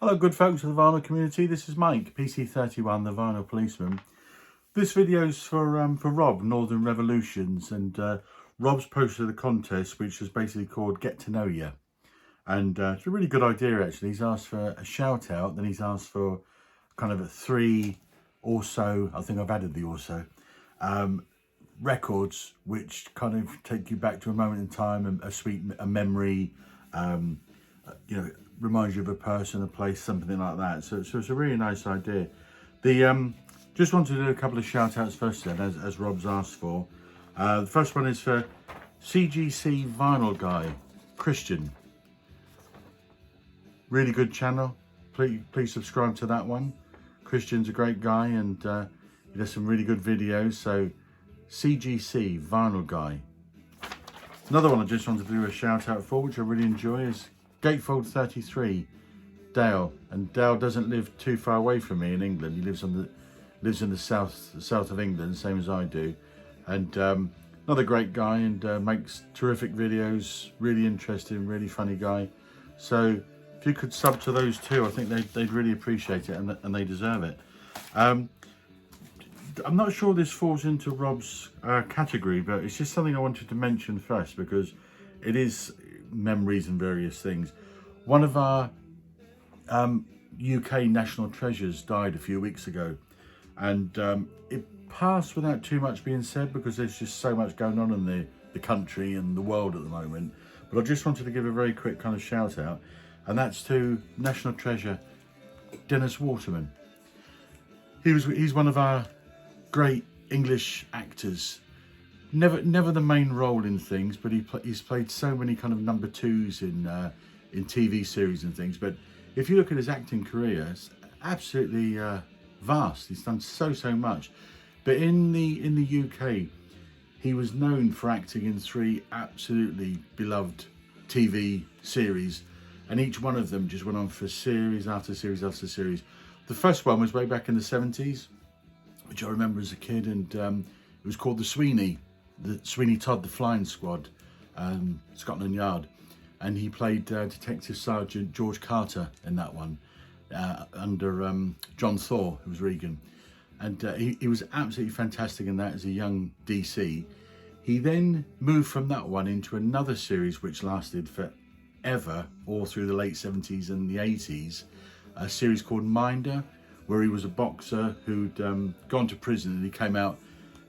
Hello good folks of the vinyl community, this is Mike, PC31, the vinyl policeman. This video's for Rob, Northern Revolutions, and Rob's posted a contest which is basically called Get to Know Ya. And it's a really good idea actually. He's asked for a shout out, then he's asked for kind of a 3 or so, I think I've added the also, records which kind of take you back to a moment in time, a memory, you know, reminds you of a person, a place, something like that. So it's a really nice idea. Just wanted to do a couple of shout outs first then, as Rob's asked for. The first one is for CGC Vinyl Guy, Christian. Really good channel. Please subscribe to that one. Christian's a great guy and he does some really good videos. So CGC Vinyl Guy. Another one I just wanted to do a shout out for, which I really enjoy, is Gatefold 33, Dale. And Dale doesn't live too far away from me in England. He lives in the south of England, same as I do. And another great guy, and makes terrific videos, really interesting, really funny guy. So if you could sub to those two, I think they'd really appreciate it, and they deserve it. I'm not sure this falls into Rob's category, but it's just something I wanted to mention first because it is memories and various things. One of our UK national treasures died a few weeks ago, and it passed without too much being said because there's just so much going on in the country and the world at the moment. But I just wanted to give a very quick kind of shout out, and that's to national treasure Dennis Waterman. He's one of our great English actors. Never the main role in things, but he's played so many kind of number twos in TV series and things. But if you look at his acting career, it's absolutely vast. He's done so much. But in the UK, he was known for acting in 3 absolutely beloved TV series, and each one of them just went on for series after series after series. The first one was way back in the 70s, which I remember as a kid, and it was called the Sweeney Todd, the Flying Squad, Scotland Yard, and he played Detective Sergeant George Carter in that one, under John Thor, who was Regan, and he was absolutely fantastic in that as a young DC. He then moved from that one into another series which lasted forever, all through the late 70s and the 80s, a series called Minder, where he was a boxer who'd gone to prison, and he came out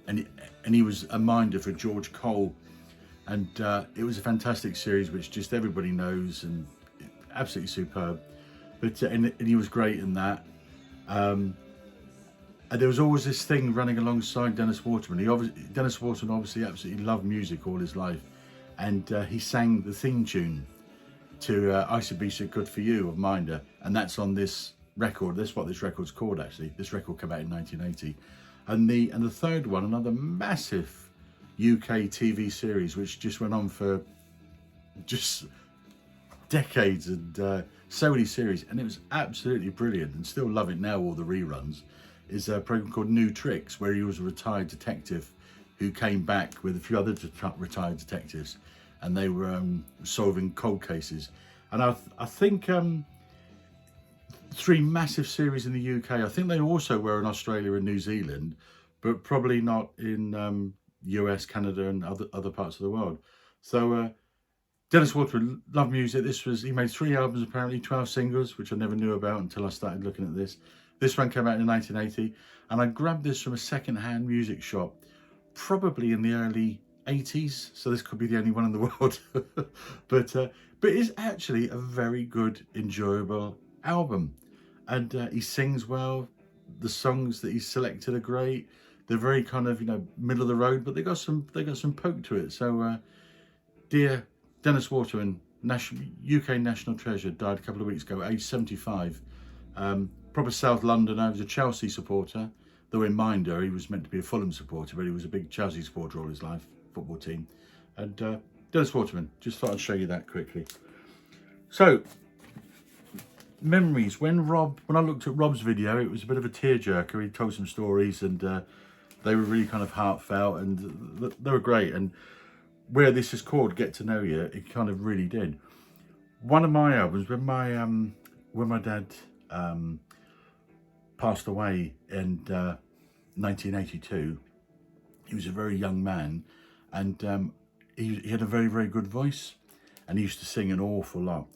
and he was a minder for George Cole, and it was a fantastic series which just everybody knows, and absolutely superb. But and he was great in that, and there was always this thing running alongside Dennis Waterman. Dennis Waterman obviously absolutely loved music all his life, and he sang the theme tune to I Should Be So Good For You of Minder, and that's on this record. That's what this record's called actually. This record came out in 1980. And the third one, another massive UK TV series which just went on for just decades, and so many series, and it was absolutely brilliant, and still love it now, all the reruns, is a program called New Tricks, where he was a retired detective who came back with a few other retired detectives, and they were solving cold cases. And I think 3 massive series in the UK. I think they also were in Australia and New Zealand, but probably not in US, Canada, and other parts of the world. So Dennis Waterman loved music. He made 3 albums, apparently 12 singles, which I never knew about until I started looking at this. This one came out in 1980, and I grabbed this from a second-hand music shop, probably in the early 80s. So this could be the only one in the world, but it's actually a very good, enjoyable album. And he sings well. The songs that he's selected are great. They're very kind of, middle of the road, but they got some poke to it. So dear Dennis Waterman, UK national treasure, died a couple of weeks ago, aged 75. Proper South Londoner. He was a Chelsea supporter, though in Minder he was meant to be a Fulham supporter, but he was a big Chelsea supporter all his life, football team. And Dennis Waterman, just thought I'd show you that quickly. So memories. When I looked at Rob's video, it was a bit of a tearjerker. He told some stories, and they were really kind of heartfelt, and they were great. And where this is called Get to Know You, it kind of really did. One of my albums, when my when my dad passed away in 1982, he was a very young man, and he had a very, very good voice, and he used to sing an awful lot.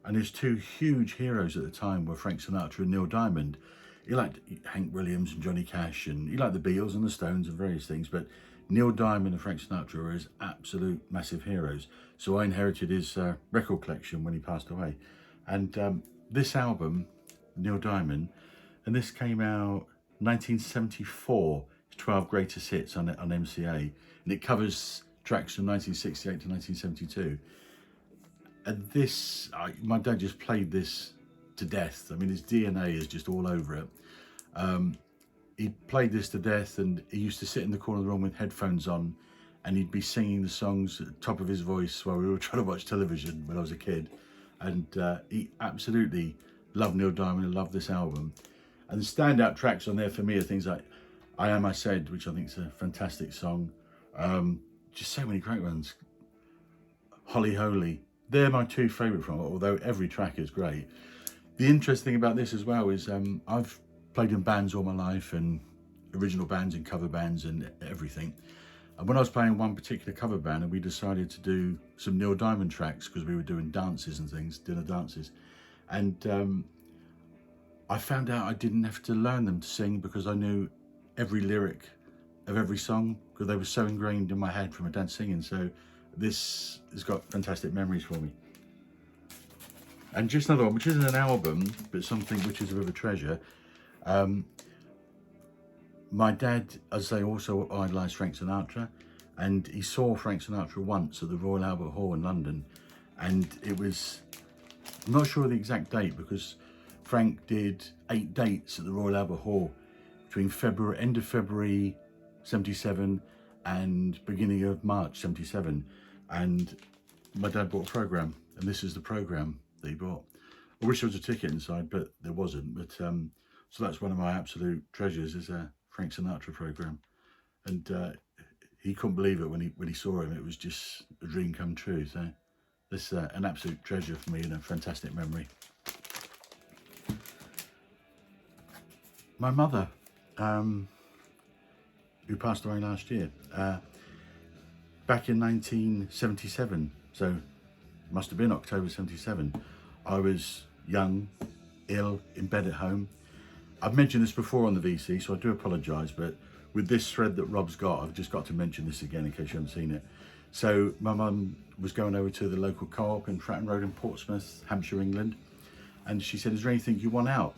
And his two huge heroes at the time were Frank Sinatra and Neil Diamond. He liked Hank Williams and Johnny Cash, and he liked the Beatles and the Stones and various things, but Neil Diamond and Frank Sinatra were his absolute massive heroes. So I inherited his record collection when he passed away. And this album, Neil Diamond, and this came out 1974, 12 Greatest Hits on MCA, and it covers tracks from 1968 to 1972. And this, my dad just played this to death. I mean, his DNA is just all over it. He played this to death, and he used to sit in the corner of the room with headphones on, and he'd be singing the songs at the top of his voice while we were trying to watch television when I was a kid. And he absolutely loved Neil Diamond and loved this album. And the standout tracks on there for me are things like I Am I Said, which I think is a fantastic song. Just so many great ones. Holly Holy. They're my two favourite from it, although every track is great. The interesting thing about this as well is I've played in bands all my life, and original bands and cover bands and everything. And when I was playing one particular cover band, and we decided to do some Neil Diamond tracks because we were doing dances and things, dinner dances. And I found out I didn't have to learn them to sing because I knew every lyric of every song because they were so ingrained in my head from my dad singing. So this has got fantastic memories for me. And just another one, which isn't an album, but something which is a bit of a treasure. My dad, as I say, also idolised Frank Sinatra, and he saw Frank Sinatra once at the Royal Albert Hall in London. And it was, I'm not sure of the exact date because Frank did 8 dates at the Royal Albert Hall between end of February 77 and beginning of March 77. And my dad bought a programme, and this is the programme that he bought. I wish there was a ticket inside, but there wasn't. But so that's one of my absolute treasures, is a Frank Sinatra programme. And he couldn't believe it when he saw him. It was just a dream come true. So this is an absolute treasure for me and a fantastic memory. My mother, who passed away last year, back in 1977, so must have been October 77, I was young, ill, in bed at home. I've mentioned this before on the VC, so I do apologise, but with this thread that Rob's got, I've just got to mention this again in case you haven't seen it. So my mum was going over to the local co-op in Fratton Road in Portsmouth, Hampshire, England, and she said, "Is there anything you want out?"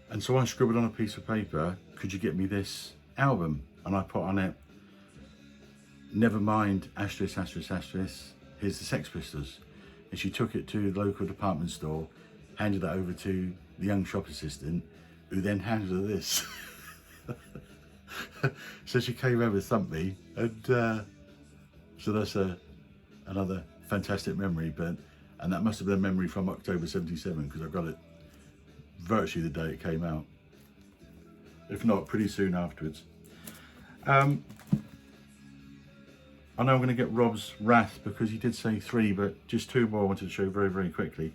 And so I scribbled on a piece of paper, "Could you get me this album?" And I put on it, "Never mind, asterisk, asterisk, asterisk, here's the Sex Pistols." And she took it to the local department store, handed it over to the young shop assistant, who then handed her this. So she came over, thumped me, and so that's another fantastic memory. And that must have been a memory from October 77 because I got it virtually the day it came out, if not pretty soon afterwards. I know I'm going to get Rob's wrath because he did say 3, but just 2 more I wanted to show very, very quickly.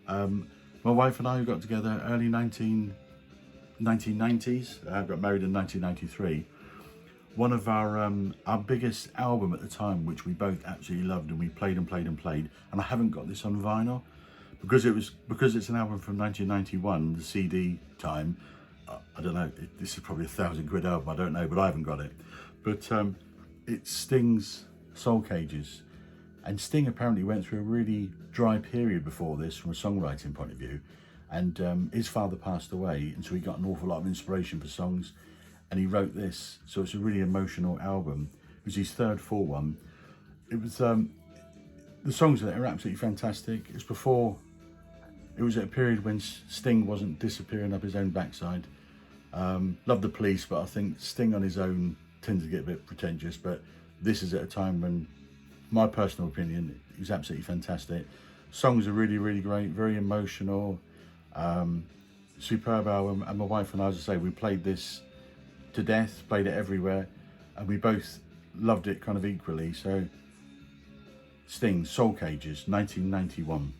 My wife and I got together early 1990s. Got married in 1993. One of our biggest album at the time, which we both absolutely loved, and we played and played and played. And I haven't got this on vinyl because it's an album from 1991, the CD time. I don't know. This is probably £1,000 album. I don't know, but I haven't got it. But it's Sting's Soul Cages, and Sting apparently went through a really dry period before this from a songwriting point of view, and his father passed away, and so he got an awful lot of inspiration for songs, and he wrote this. So it's a really emotional album. It was his third full one. It was the songs in it are absolutely fantastic. It was at a period when Sting wasn't disappearing up his own backside. Love the Police, but I think Sting on his own tends to get a bit pretentious, but this is at a time when, my personal opinion, it was absolutely fantastic. Songs are really, really great, very emotional, superb album. And my wife and I, as I say, we played this to death, played it everywhere, and we both loved it kind of equally. So Sting, Soul Cages, 1991.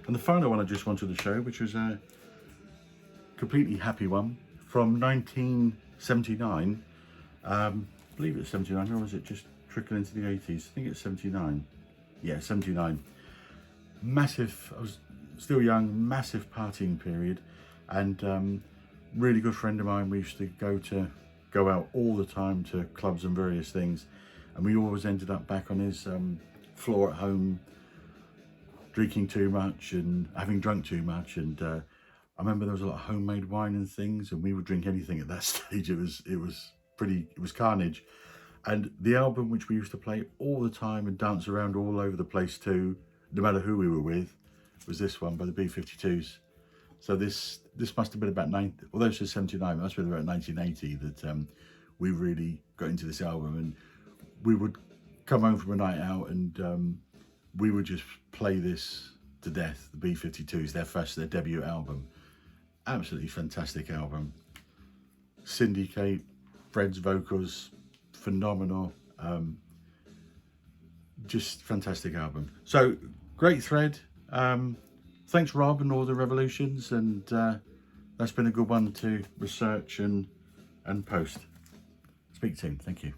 And the final one I just wanted to show, which was a completely happy one from 1979. I believe it's 79, or was it just trickling into the 80s? I think it's 79. Yeah, 79. Massive, I was still young, massive partying period, and really good friend of mine. We used to go out all the time to clubs and various things, and we always ended up back on his floor at home, drinking too much and having drunk too much. And I remember there was a lot of homemade wine and things, and we would drink anything at that stage. It was carnage. And the album which we used to play all the time and dance around all over the place too, no matter who we were with, was this one by the B-52s. So this must have been about although it says 79, it must have been about 1980 that we really got into this album. And we would come home from a night out and we would just play this to death, the B-52s, their debut album. Absolutely fantastic album. Syndicate, Fred's vocals, phenomenal. Just fantastic album. So great thread. Thanks Rob and all the revolutions, and that's been a good one to research and post. Speak soon. Thank you.